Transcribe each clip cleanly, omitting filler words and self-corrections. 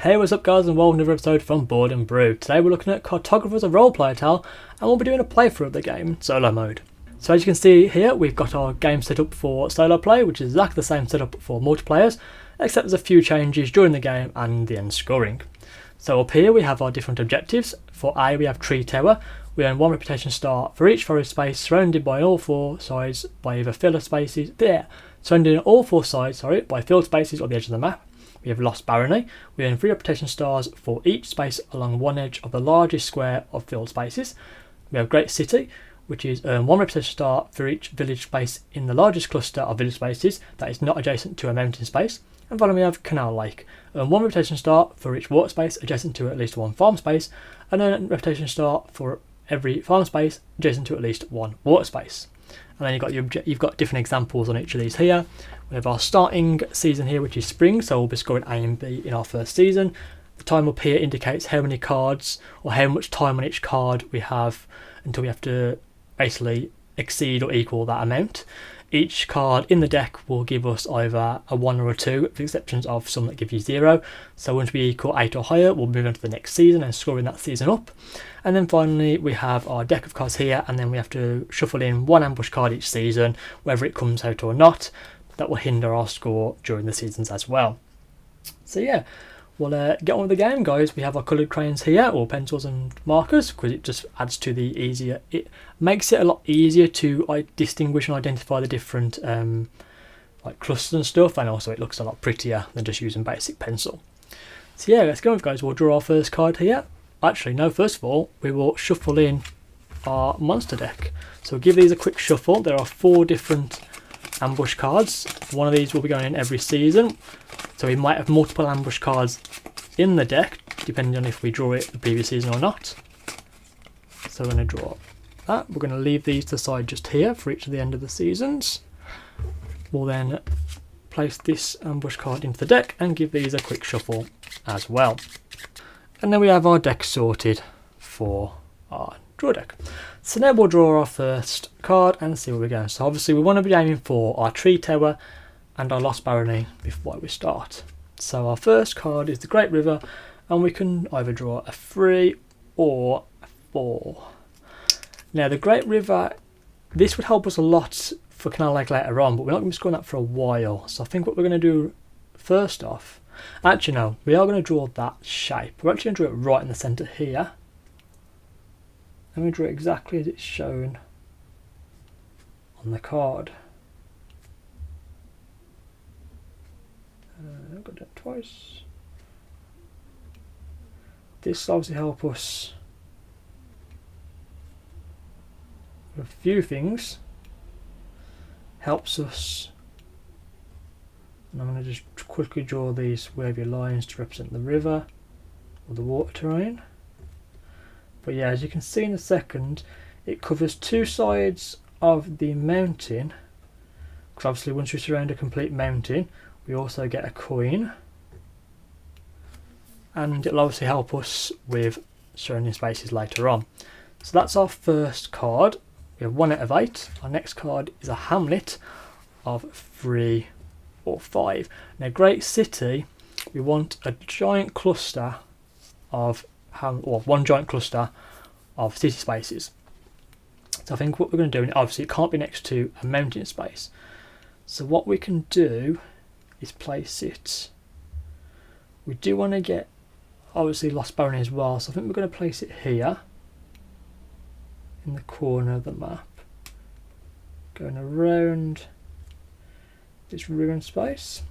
Hey, what's up guys, and welcome to another episode from Board and Brew. Today we're looking at Cartographers, a roleplay tale, and we'll be doing a playthrough of the game in solo mode. So as you can see here, we've got our game set up for solo play, which is exactly the same setup for multiplayers, except there's a few changes during the game and the end scoring. So up here we have our different objectives. For A we have Tree Tower. We earn 1 reputation star for each forest space surrounded by all four sides by either filler spaces, surrounded on all four sides, by filled spaces or the edge of the map. We have Lost Barony. We earn 3 reputation stars for each space along one edge of the largest square of filled spaces. We have Great City, which is earn 1 reputation star for each village space in the largest cluster of village spaces that is not adjacent to a mountain space. And finally we have Canal Lake. Earn 1 reputation star for each water space adjacent to at least one farm space, and earn a reputation star for every farm space adjacent to at least one water space. And then you've got different examples on each of these here. We have our starting season here, which is spring, so we'll be scoring A and B in our first season. The time up here indicates how many cards or how much time on each card we have until we have to basically exceed or equal that amount. Each card in the deck will give us either a 1 or a 2, with the exceptions of some that give you 0. So once we equal 8 or higher, we'll move on to the next season and scoring that season up. And then finally we have our deck of cards here, and then we have to shuffle in 1 ambush card each season, whether it comes out or not. That will hinder our score during the seasons as well. So yeah, we'll get on with the game, guys. We have our coloured crayons here, or pencils and markers, because it just adds to the easier. It makes it a lot easier to distinguish and identify the different like clusters and stuff, and also it looks a lot prettier than just using basic pencil. So yeah, let's go, guys. We'll draw our first card here. Actually, no. First of all, we will shuffle in our monster deck. So we'll give these a quick shuffle. There are 4 different ambush cards. One of these will be going in every season, so we might have multiple ambush cards in the deck depending on if we draw it the previous season or not. So we're going to draw that. We're going to leave these to the side just here for each of the end of the seasons. We'll then place this ambush card into the deck and give these a quick shuffle as well. And then we have our deck sorted for our draw deck. So now we'll draw our first card and see where we go. So obviously we want to be aiming for our Tree Tower and our Lost Barony before we start. So our first card is the Great River, and we can either draw a 3 or a 4. Now the Great River, this would help us a lot for Canal Lake later on, but we're not going to be scoring that for a while. So I think what we're going to do first off, actually no, we are going to draw that shape. We're actually going to draw it right in the centre here. And we draw it exactly as it's shown on the card. I've got that twice. This will obviously help us with a few things. Helps us, and I'm going to just quickly draw these wavy lines to represent the river or the water terrain. But yeah, as you can see in a second, it covers 2 sides of the mountain, because obviously once we surround a complete mountain we also get a coin, and it'll obviously help us with surrounding spaces later on. So that's our first card. We have 1 out of 8. Our next card is a hamlet of 3 or 5. Now Great City, we want a giant cluster of one giant cluster of city spaces. So I think what we're going to do, obviously it can't be next to a mountain space, so what we can do is place it, we do want to get obviously Lost Barony as well, so I think we're going to place it here in the corner of the map, going around this ruined space.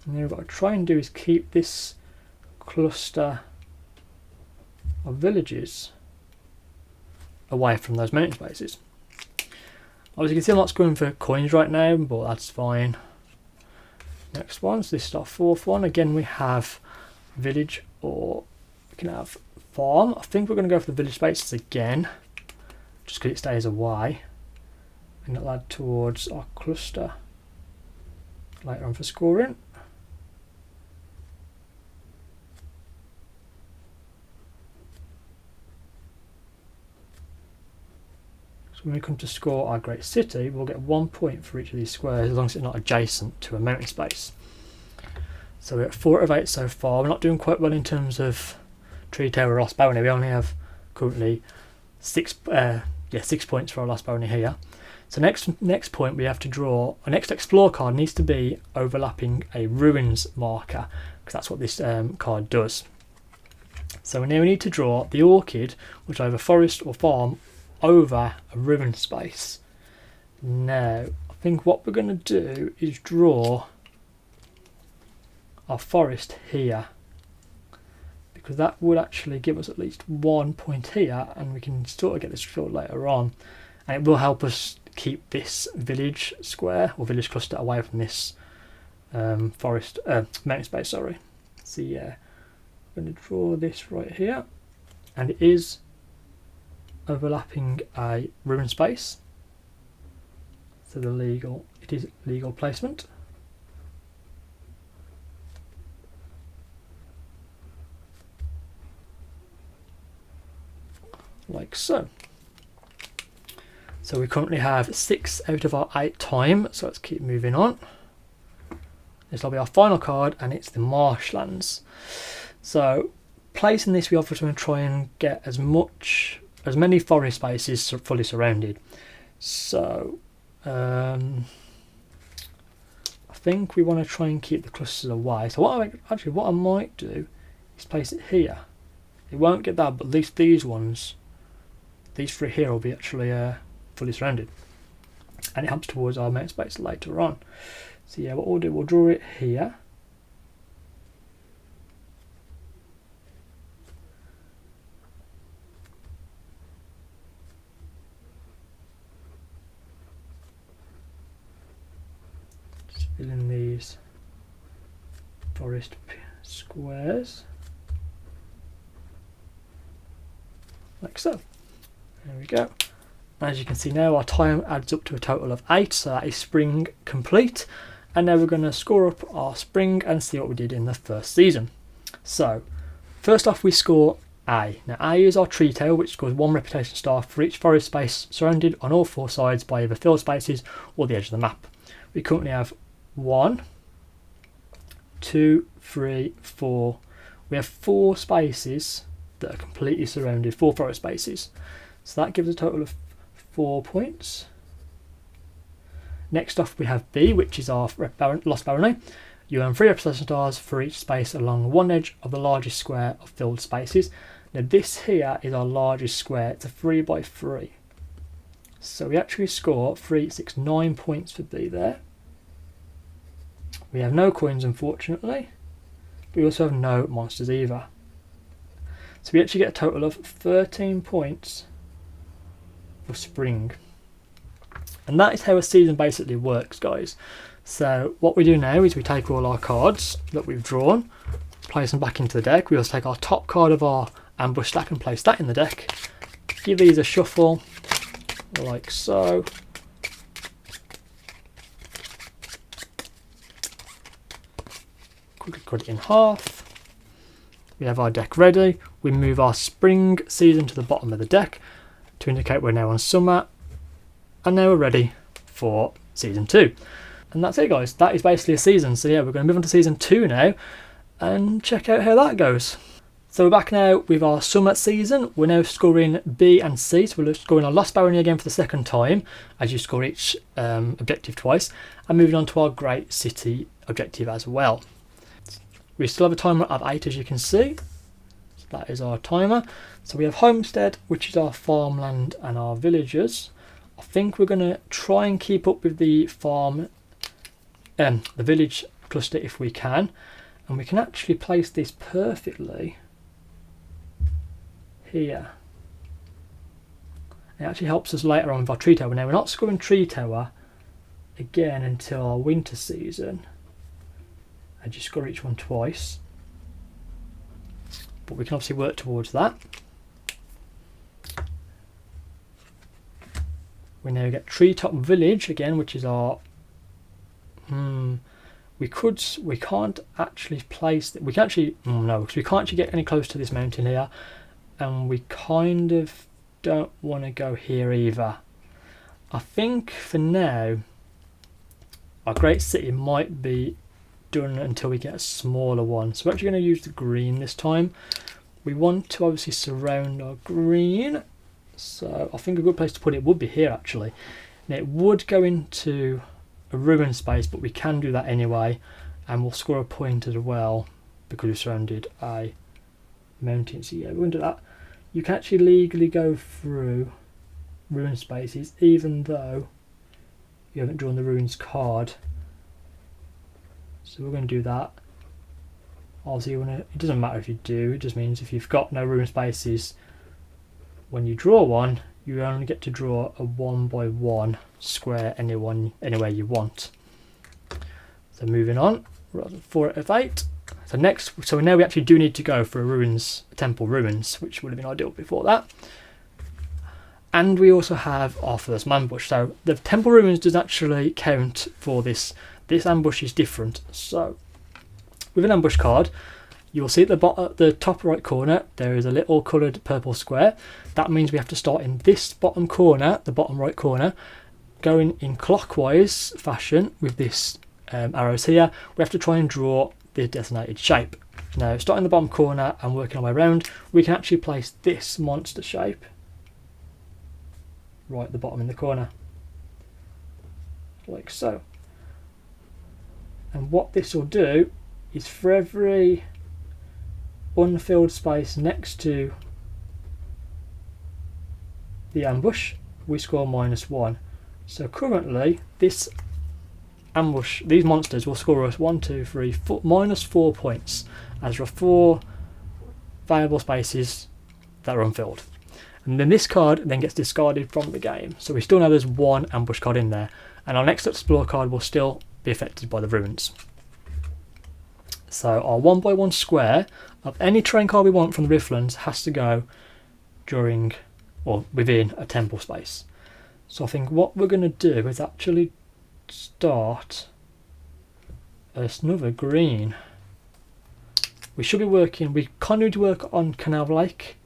And then what I'll try and do is keep this cluster of villages away from those mountain spaces. Obviously you can see I'm not scoring for coins right now, but that's fine. Next one, so this is our 4th one. Again we have village, or we can have farm. I think we're going to go for the village spaces again, just because it stays away, and it'll add towards our cluster later on for scoring. when we come to score our great city, we'll get 1 point for each of these squares as long as it's not adjacent to a mountain space. So we're at 4 out of 8 so far. We're not doing quite well in terms of Tree Tower or Lost Barony. We only have currently 6 points for our Lost Barony here. So next point we have to draw, our next explore card needs to be overlapping a ruins marker, because that's what this card does. So now we need to draw the orchid, which is either forest or farm, over a ruin space. Now I think what we're going to do is draw our forest here, because that would actually give us at least 1 point here, and we can sort of get this drawn later on, and it will help us keep this village square or village cluster away from this mountain space, sorry. So yeah, I'm going to draw this right here, and it is overlapping a ruin space, so it is legal placement. Like so. So we currently have 6 out of our 8 time, so let's keep moving on. This will be our final card, and it's the marshlands. So placing this, we obviously want to try and get as many forest spaces fully surrounded. So I think we want to try and keep the clusters away. So what I might do is place it here. It won't get that, but at least these 3 here will be actually fully surrounded, and it helps towards our mountain space later on. So yeah, what we'll do, we'll draw it here. Just fill in these forest squares like so. There we go. As you can see now, our time adds up to a total of 8, so that is spring complete. And now we're going to score up our spring and see what we did in the first season. So first off, we score A. Now A is our tree tail, which scores 1 reputation star for each forest space surrounded on all 4 sides by either filled spaces or the edge of the map. We currently have 1, 2, 3, 4. We have 4 spaces that are completely surrounded, 4 forest spaces. So that gives a total of 4 points. Next off we have B, which is our Lost Barony. You earn 3 representation stars for each space along one edge of the largest square of filled spaces. Now this here is our largest square. It's a 3 by 3. So we actually score 3, 6, 9 points for B there. We have no coins, unfortunately. But we also have no monsters either. So we actually get a total of 13 points for spring. And that is how a season basically works, guys. So what we do now is we take all our cards that we've drawn, place them back into the deck. We also take our top card of our ambush stack and place that in the deck. Give these a shuffle, like so. Quickly cut it in half. We have our deck ready. We move our spring season to the bottom of the deck to indicate we're now on summer, and now we're ready for season 2. And that's it, guys. That is basically a season. So yeah, we're going to move on to season 2 now and check out how that goes. So we're back now with our summer season. We're now scoring B and C, so we're scoring our Lost Barony again for the second time, as you score each objective twice, and moving on to our Great City objective as well. We still have a timer of 8, as you can see. So that is our timer. So we have Homestead, which is our farmland and our villagers. I think we're going to try and keep up with the the village cluster if we can. And we can actually place this perfectly here. It actually helps us later on with our tree tower. Now we're not scoring tree tower again until our winter season. I just score each one twice, but we can obviously work towards that. We now get Treetop Village again, which is our we can't actually place we can actually no, because we can't actually get any close to this mountain here, and we kind of don't want to go here either. I think for now our great city might be done until we get a smaller one. So we're actually going to use the green this time. We want to obviously surround our green. So I think a good place to put it would be here actually. Now it would go into a ruin space, but we can do that anyway, and we'll score a point as well because we've surrounded a mountain. So yeah, we're going to do that. You can actually legally go through ruin spaces even though you haven't drawn the ruins card. So we're going to do that. Obviously, it doesn't matter if you do, it just means if you've got no ruin spaces, when you draw one, you only get to draw a 1x1 square anywhere you want. So moving on, we're at 4 out of 8. So now we actually do need to go for a temple ruins, which would have been ideal before that. And we also have our first ambush. So the temple ruins does actually count for this. This ambush is different. So with an ambush card, you'll see at the top right corner there is a little coloured purple square. That means we have to start in this bottom corner, the bottom right corner, going in clockwise fashion with this arrows here. We have to try and draw the designated shape. Now, starting in the bottom corner and working our way around, we can actually place this monster shape right at the bottom in the corner, like so. And what this will do is for every unfilled space next to the ambush, we score -1. So currently, these monsters will score us -4 points, as there are 4 viable spaces that are unfilled. And then this card then gets discarded from the game. So we still know there's 1 ambush card in there, and our next explore card will still be affected by the ruins. So our 1x1 square of any terrain card we want from the Riftlands has to go during or within a temple space. So I think what we're going to do is actually start another green. We should be working, we kind of need to work on Canal Lake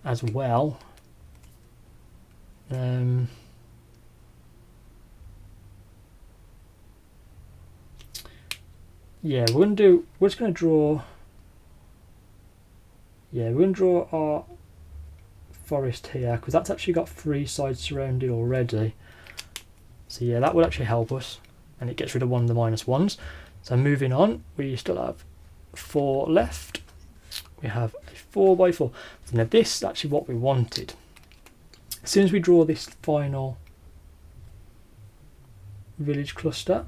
as well. Yeah, we're just going to draw. Yeah, we're going to draw our forest here because that's actually got 3 sides surrounded already. So yeah, that will actually help us, and it gets rid of one of the -1s. So moving on, we still have 4 left. We have a 4x4. So now this is actually what we wanted. As soon as we draw this final village cluster,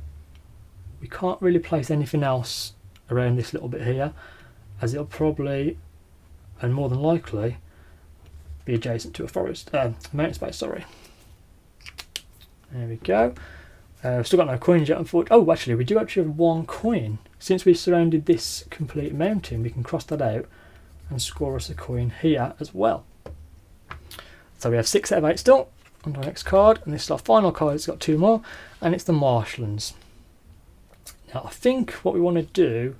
we can't really place anything else around this little bit here, as it'll probably, and more than likely, be adjacent to a forest, mountain space, sorry. There we go. We've still got no coins yet, unfortunately. Oh, actually, we do actually have 1 coin. Since we've surrounded this complete mountain, we can cross that out and score us a coin here as well. So we have 6 out of 8 still. On to our next card, and this is our final card. It's got 2 more, and it's the marshlands. Now, I think what we want to do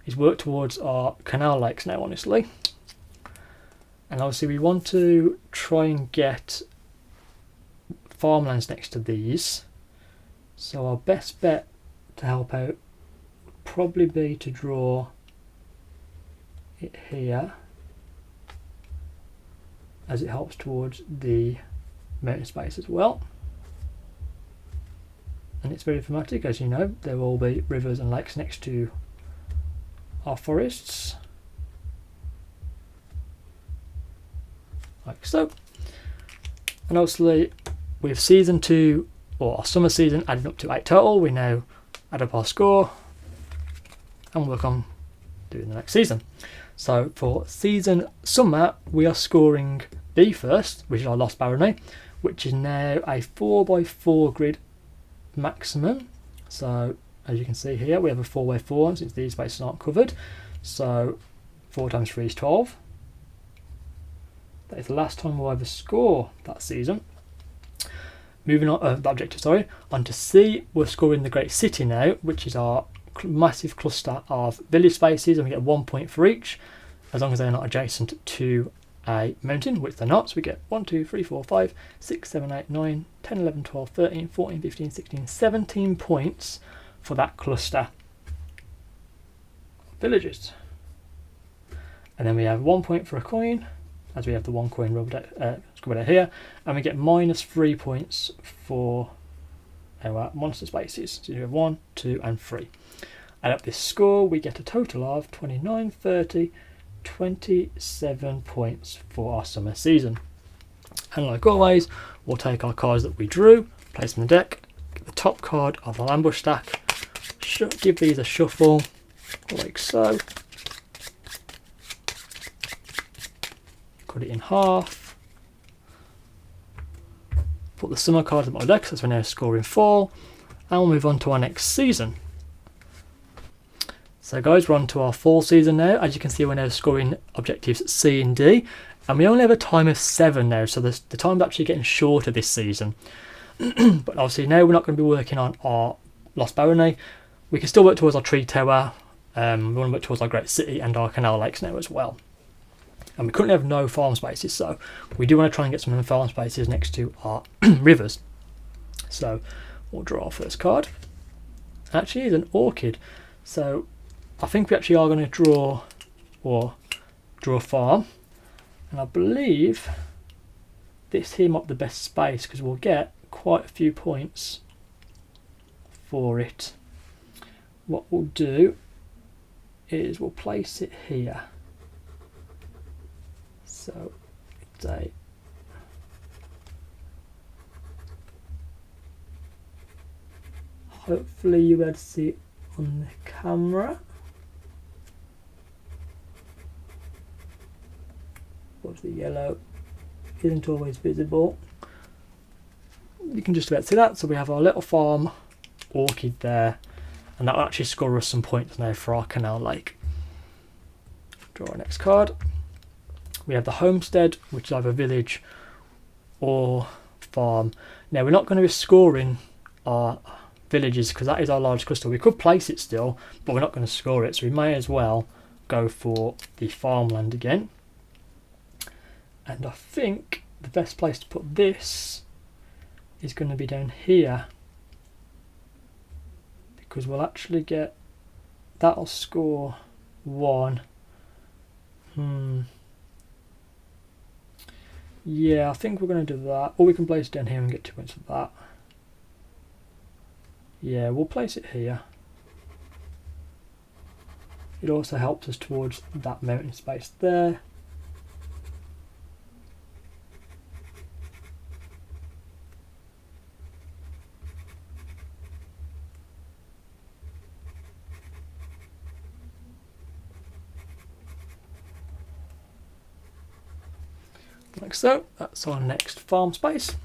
is work towards our canal lakes now, honestly. And obviously we want to try and get farmlands next to these. So our best bet to help out would probably be to draw it here, as it helps towards the mountain space as well. And it's very thematic, as you know. There will be rivers and lakes next to our forests, like so. And obviously with season 2, or our summer season, adding up to 8 total, we now add up our score and work on doing the next season. So for season summer, we are scoring B first, which is our Lost Barony, which is now a 4x4 grid maximum. So as you can see here, we have a 4x4 since these spaces aren't covered. So 4 times 3 is 12. That is the last time we'll ever score that season. Moving on, the objective, sorry. On to C, we're scoring the Great City now, which is our massive cluster of village spaces, and we get 1 point for each, as long as they're not adjacent to a mountain, which they're not, so we get 1, 2, 3, 4, 5, 6, 7, 8, 9, 10, 11, 12, 13, 14, 15, 16, 17 points for that cluster villages. And then we have 1 point for a coin, as we have the 1 coin scribbled out here, and we get -3 points for our monster spaces. So you have 1, 2 and 3. Add up this score, we get a total of 29, 30, 27 points for our summer season. And like always, we'll take our cards that we drew, place them in the deck, get the top card of our ambush stack, give these a shuffle, like so. Cut it in half. Put the summer cards in my deck, so we're now scoring 4, and we'll move on to our next season. So guys, we're on to our fall season now. As you can see, we're now scoring objectives C and D, and we only have a time of 7 now, so the time's actually getting shorter this season. But obviously now we're not going to be working on our Lost Barony. We can still work towards our tree tower, we want to work towards our great city and our canal lakes now as well. And we currently have no farm spaces, so we do want to try and get some of the farm spaces next to our rivers. So we'll draw our first card. Actually, it's an orchid, so I think we actually are going to draw a farm, and I believe this here might be the best space because we'll get quite a few points for it. What we'll do is we'll place it here. So it's a hopefully you'll be able to see it on the camera. What's the yellow isn't always visible. You can just about see that. So we have our little farm orchid there, and that will actually score us some points now for our canal lake. Draw our next card. We have the homestead, which is either village or farm. Now we're not going to be scoring our villages because that is our large cluster. We could place it still, but we're not going to score it, so we may as well go for the farmland again. And I think the best place to put this is going to be down here, because we'll actually get, that'll score 1. Yeah, I think we're going to do that. Or we can place it down here and get 2 points for that. Yeah, we'll place it here. It also helps us towards that mountain space there. Like so. That's our next farm space.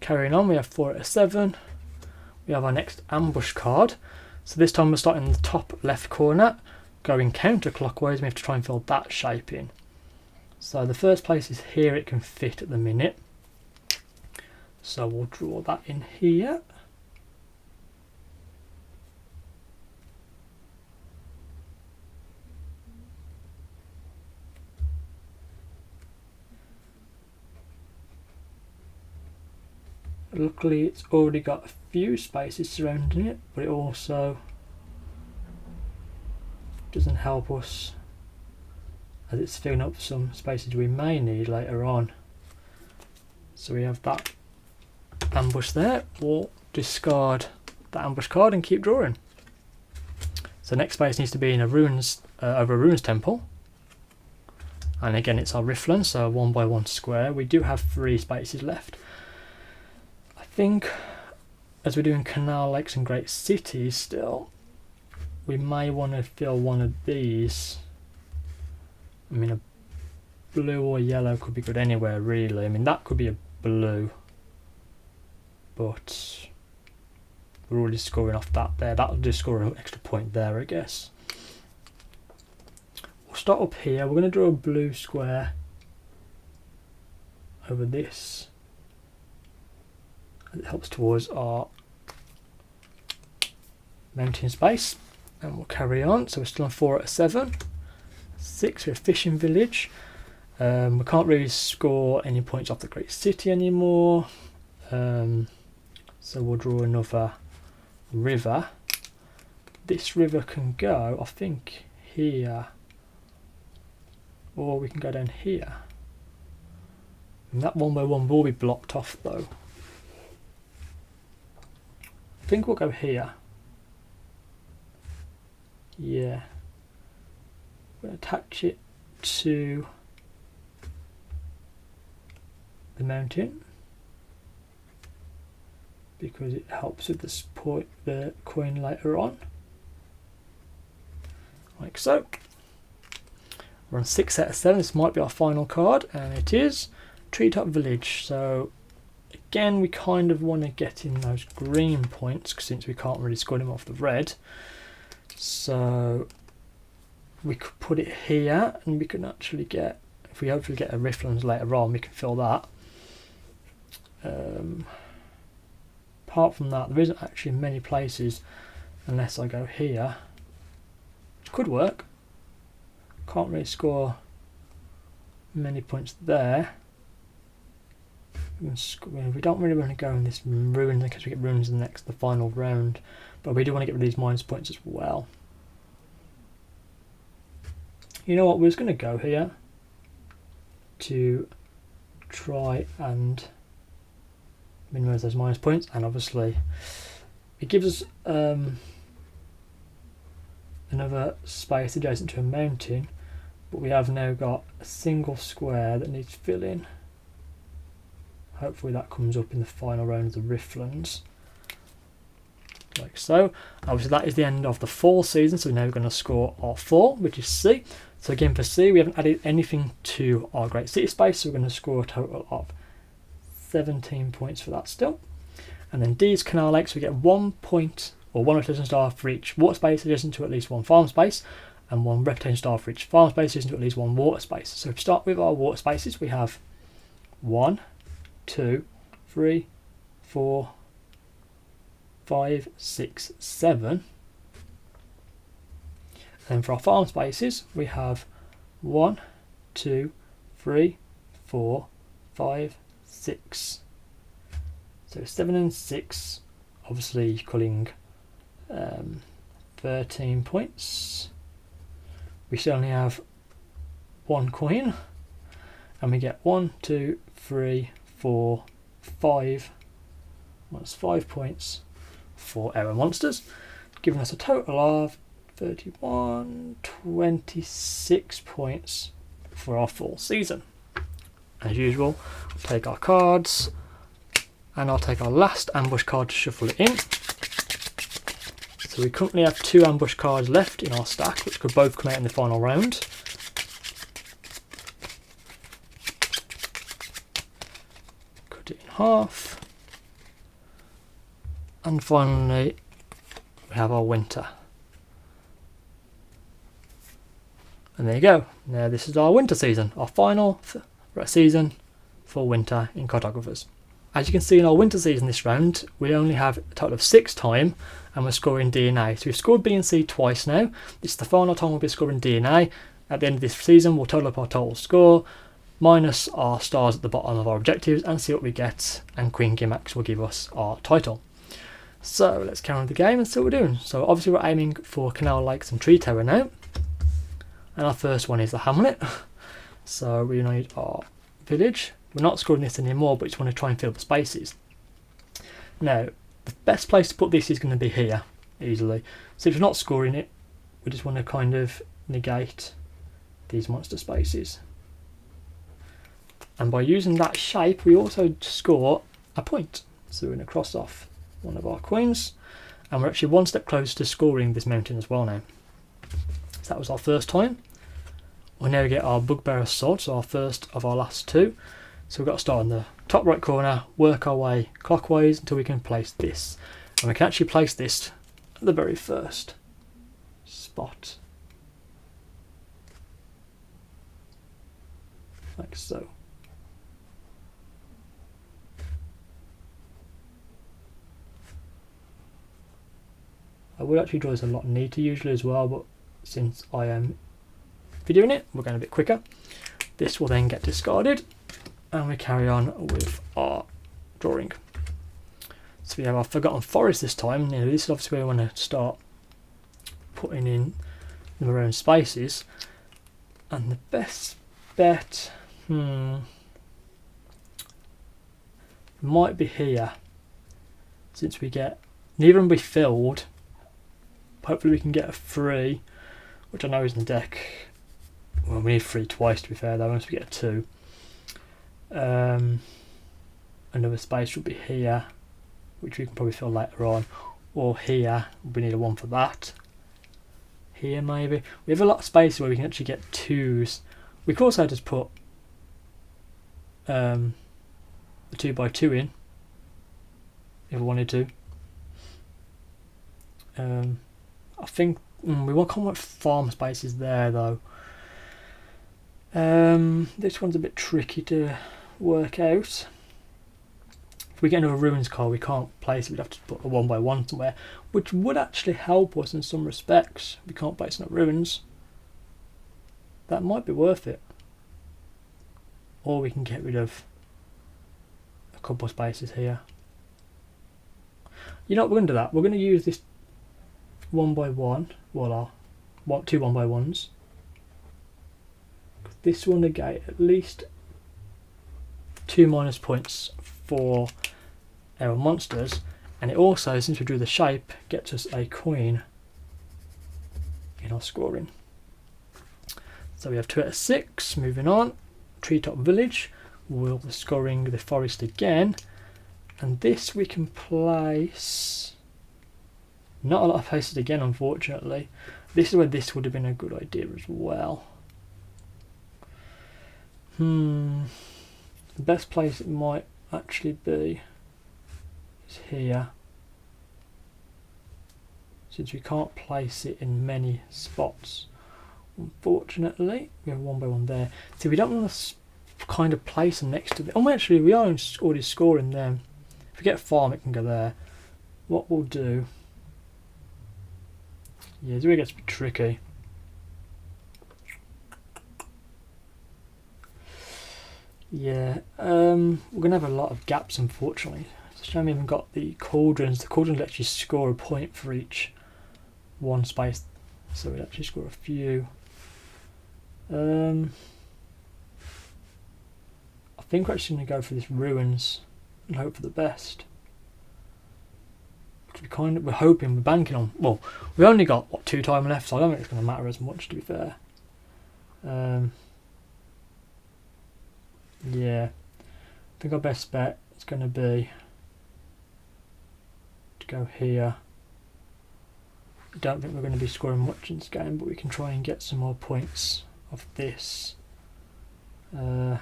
Carrying on, we have 4 out of 7. We have our next ambush card. So this time we're starting in the top left corner, going counterclockwise. We have to try and fill that shape in. So the first place is here, it can fit at the minute. So we'll draw that in here. Luckily it's already got a few spaces surrounding it, but it also doesn't help us as it's filling up some spaces we may need later on. So we have that ambush there. We'll discard that ambush card and keep drawing. So next space needs to be in a ruins, over a ruins temple. And again it's our riffland, so a 1 by 1 square. We do have 3 spaces left. I think as we're doing canal lakes and great cities still, we may want to fill one of these. I mean, a blue or yellow could be good anywhere really. I mean, that could be a blue, but we're already scoring off that there. That'll just score an extra point there, I guess. We'll start up here. We're going to draw a blue square over this. It helps towards our mountain space, and we'll carry on. So we're still on 4 out of 7. 6 for a fishing village, We can't really score any points off the Great City anymore, so we'll draw another river. This river can go, I think, here, or we can go down here. And that 1x1 will be blocked off though. I think we'll go here. Yeah. We'll attach it to the mountain because it helps with the coin later on. Like so. We're on 6 out of 7. This might be our final card, and it is Treetop Village. So again, we kind of want to get in those green points since we can't really score them off the red. So we could put it here, and we can actually get, if we hopefully get a Rifflands later on, we can fill that. Apart from that, there isn't actually many places unless I go here. Could work. Can't really score many points there. We don't really want to go in this ruin because we get ruins in the final round, but we do want to get rid of these minus points as well. You know what, we're just going to go here to try and minimize those minus points, and obviously it gives us another space adjacent to a mountain, but we have now got a single square that needs filling. Hopefully that comes up in the final round of the Rifflands. Like so. Obviously that is the end of the fall season, so now we're going to score our 4, which is C. So again for C, we haven't added anything to our Great City space, so we're going to score a total of 17 points for that still. And then D is Canal Lake, so we get 1 point or 1 reputation star for each water space adjacent to at least 1 farm space, and 1 reputation star for each farm space adjacent to at least 1 water space. So if we start with our water spaces, we have 1, 2, 3, 4, 5, 6, 7. And for our farm spaces, we have 1, 2, 3, 4, 5, 6. So 7 and 6, obviously equaling 13 points. We still only have 1 coin, and we get 1, 2, 3, 4, 5. That's 5 points for error monsters, giving us a total of 31, 26 points for our full season. As usual, we'll take our cards, and I'll take our last ambush card to shuffle it in. So we currently have 2 ambush cards left in our stack, which could both come out in the final round. Cut it in half. And finally, we have our winter. And there you go. Now this is our winter season, our final season for winter in Cartographers. As you can see in our winter season this round, we only have a total of 6 time, and we're scoring DNA. So we've scored B and C twice now. This is the final time we'll be scoring DNA. At the end of this season, we'll total up our total score, minus our stars at the bottom of our objectives, and see what we get, and Queen Gimax will give us our title. So let's carry on with the game and see what we're doing. So obviously we're aiming for Canal Lakes and Tree Tower now. And our first one is the hamlet. So we need our village. We're not scoring this anymore, but just want to try and fill the spaces. Now, the best place to put this is going to be here, easily. So if we're not scoring it, we just want to kind of negate these monster spaces. And by using that shape, we also score a point. So we're going to cross off one of our coins, and we're actually 1 step closer to scoring this mountain as well now. So that was our first time. We'll now get our Bugbearer Sword, so our first of our last 2. So we've got to start in the top right corner, work our way clockwise until we can place this. And we can actually place this at the very first spot. Like so. I would actually draw this a lot neater usually as well, but since I am videoing it, we're going a bit quicker. This will then get discarded, and we carry on with our drawing. So we have our Forgotten Forest this time. Now, this is obviously where we want to start putting in the maroon spaces, and the best bet might be here, since we get neither of them be filled. Hopefully we can get a 3, which I know is in the deck. Well, we need 3 twice to be fair though, once we get a 2. Another space will be here, which we can probably fill later on, or here. We need a 1 for that. Here maybe. We have a lot of spaces where we can actually get 2s. We could also just put a 2x2 in if we wanted to. I think we want kind of farm spaces there though. This one's a bit tricky to work out. If we get another ruins card, we can't place it. We'd have to put a 1x1 somewhere, which would actually help us in some respects. We can't place enough ruins. That might be worth it. Or we can get rid of a couple of spaces here. You know what, we're going to do that. We're going to use this 1x1, well, 2 1x1s. This will negate at least 2 minus points for our monsters, and it also, since we drew the shape, gets us a coin in our scoring. So we have 2 out of 6. Moving on, Treetop Village. We'll be scoring the forest again, and this we can place. Not a lot of places again, unfortunately. This is where this would have been a good idea as well. The best place it might actually be is here, since we can't place it in many spots. Unfortunately, we have 1x1 there. So we don't want to kind of place them next to them. Oh, actually, we are already scoring them. If we get a farm, it can go there. What we'll do. Yeah, it's really gets a bit tricky. Yeah, we're going to have a lot of gaps, unfortunately. It's a shame we haven't got the cauldrons. The cauldrons actually score a point for each one space, so we'd actually score a few. I think we're actually going to go for this ruins and hope for the best. We're hoping, we're banking on. Well, we've only got what 2 time left, so I don't think it's going to matter as much, to be fair. Yeah, I think our best bet is going to be to go here. I don't think we're going to be scoring much in this game, but we can try and get some more points of this. Tell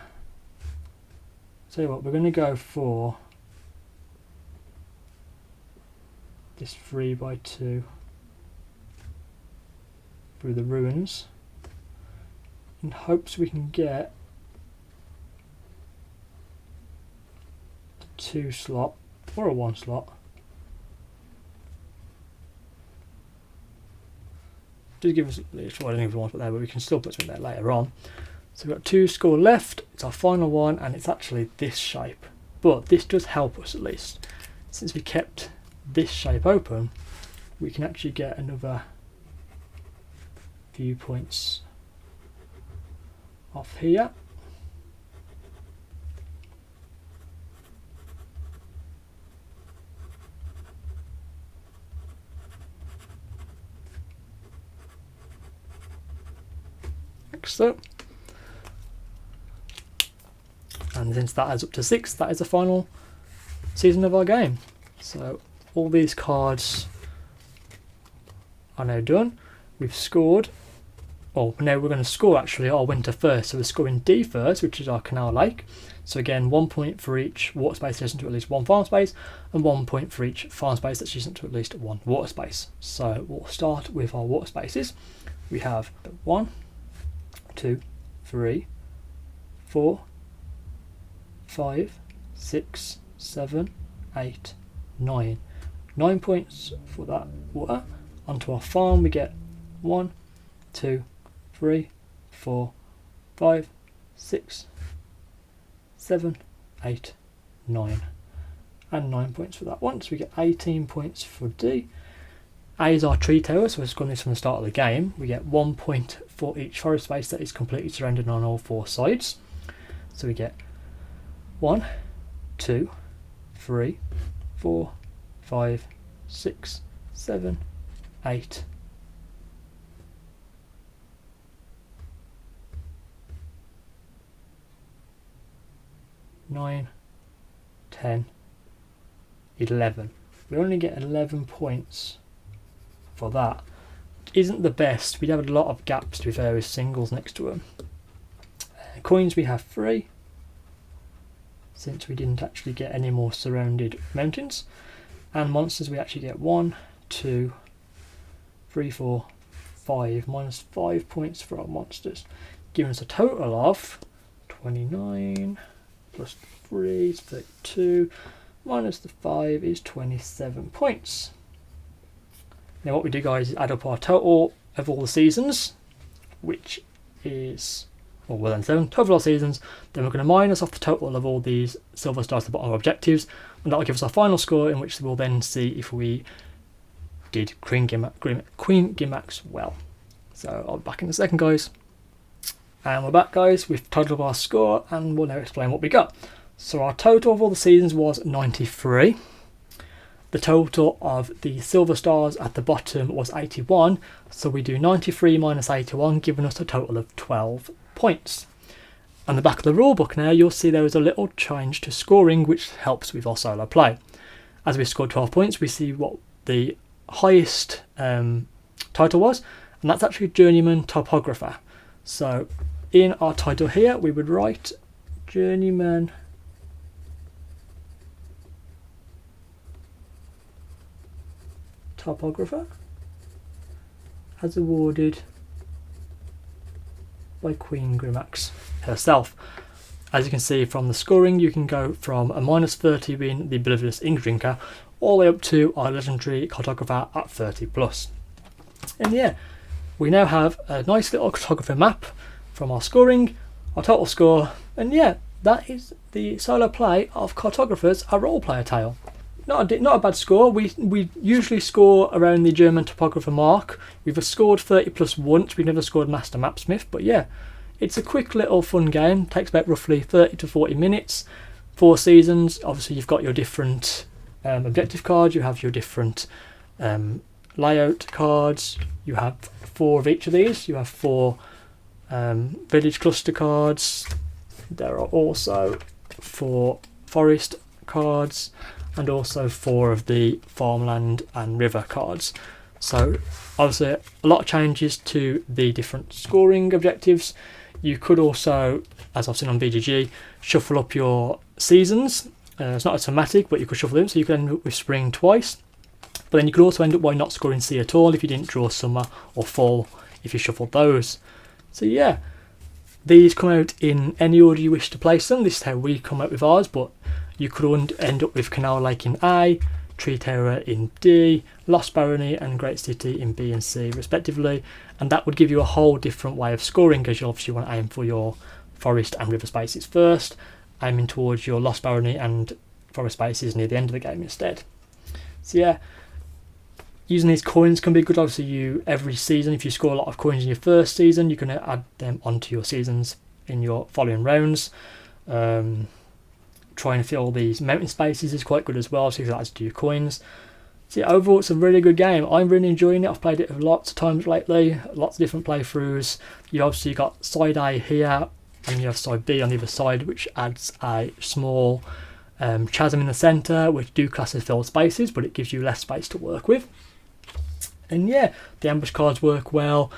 you what, we're going to go for this 3x2 through the ruins in hopes we can get a 2 slot or a 1 slot. Just give us a little, I don't think we want to put there, but we can still put something there later on. So we've got 2 score left, it's our final one, and it's actually this shape. But this does help us at least. Since we kept this shape open, we can actually get another few points off here. Excellent. And since that adds up to 6, that is the final season of our game. So all these cards are now done. We've scored. Oh, now we're going to score actually our winter first. So we're scoring D first, which is our canal lake. So again, 1 point for each water space adjacent to at least 1 farm space, and 1 point for each farm space that's adjacent to at least 1 water space. So we'll start with our water spaces. We have 1, 2, 3, 4, 5, 6, 7, 8, 9. 9 points for that water. Onto our farm we get 1, 2, 3, 4, 5, 6, 7, 8, 9. And 9 points for that one. So we get 18 points for D. A is our tree tower, so let's go on this from the start of the game. We get 1 point for each forest space that is completely surrounded on all 4 sides. So we get 1, 2, 3, 4, 5, 6, 7, 8, 9, 10, 11. We only get 11 points for that. Isn't the best. We'd have a lot of gaps to be fair with singles next to them. Coins we have 3, since we didn't actually get any more surrounded mountains. And monsters we actually get 1, 2, 3, 4, 5, minus 5 points for our monsters, giving us a total of 29 plus 3 is 32, minus the 5 is 27 points. Now what we do, guys, is add up our total of all the seasons, which is, well then 7 total of all seasons. Then we're going to minus off the total of all these silver stars at the bottom of our objectives, and that will give us our final score, in which we'll then see if we did Queen Gimax well. So I'll be back in a second, guys. And we're back, guys. We've totaled up our score, and we'll now explain what we got. So our total of all the seasons was 93. The total of the silver stars at the bottom was 81. So we do 93 minus 81, giving us a total of 12 points. On the back of the rulebook now, you'll see there is a little change to scoring, which helps with our solo play. As we scored 12 points, we see what the highest title was, and that's actually Journeyman Topographer. So in our title here, we would write Journeyman Topographer as awarded by Queen Gimax herself. As you can see from the scoring, you can go from a minus 30 being the Oblivious Ink Drinker, all the way up to our legendary cartographer at 30 plus. And yeah, we now have a nice little cartographer map from our scoring, our total score, and yeah, that is the solo play of Cartographers, a role player tale. Not a bad score. We usually score around the German topographer mark. We've scored 30 plus once. We've never scored Master Mapsmith, but yeah, it's a quick little fun game. Takes about roughly 30 to 40 minutes. 4 seasons. Obviously, you've got your different objective cards. You have your different layout cards. You have 4 of each of these. You have 4 village cluster cards. There are also 4 forest cards, and also 4 of the farmland and river cards. So obviously a lot of changes to the different scoring objectives. You could also, as I've seen on BGG, shuffle up your seasons. It's not automatic, but you could shuffle them, so you could end up with spring twice. But then you could also end up by not scoring sea at all if you didn't draw summer or fall if you shuffled those. So yeah, these come out in any order you wish to place them. This is how we come out with ours, but you could end up with Canal Lake in A, Tree Tower in D, Lost Barony and Great City in B and C respectively, and that would give you a whole different way of scoring, because you obviously want to aim for your forest and river spaces first, aiming towards your Lost Barony and forest spaces near the end of the game instead. So yeah, using these coins can be good. Obviously, every season, if you score a lot of coins in your first season, you can add them onto your seasons in your following rounds. Trying to fill these mountain spaces is quite good as well, so you can add to your coins. So yeah, overall it's a really good game. I'm really enjoying it. I've played it lots of times lately, lots of different playthroughs. You obviously got side A here, and you have side B on the other side, which adds a small chasm in the centre, which do class as filled spaces, but it gives you less space to work with. And yeah, the ambush cards work well.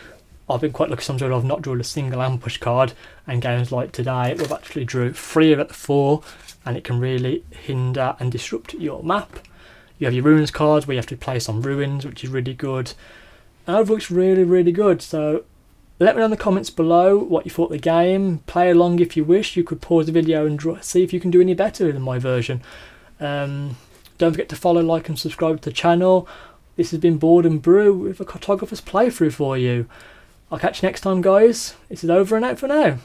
I've been quite lucky sometimes I've not drawn a single ambush card, and games like today we've actually drew 3 of it at the 4, and it can really hinder and disrupt your map. You have your ruins cards where you have to place on ruins, which is really good. And overall it's really, really good. So let me know in the comments below what you thought of the game. Play along if you wish. You could pause the video and see if you can do any better than my version. Don't forget to follow, like and subscribe to the channel. This has been Board and Brew with a Cartographer's playthrough for you. I'll catch you next time, guys. This is over and out for now.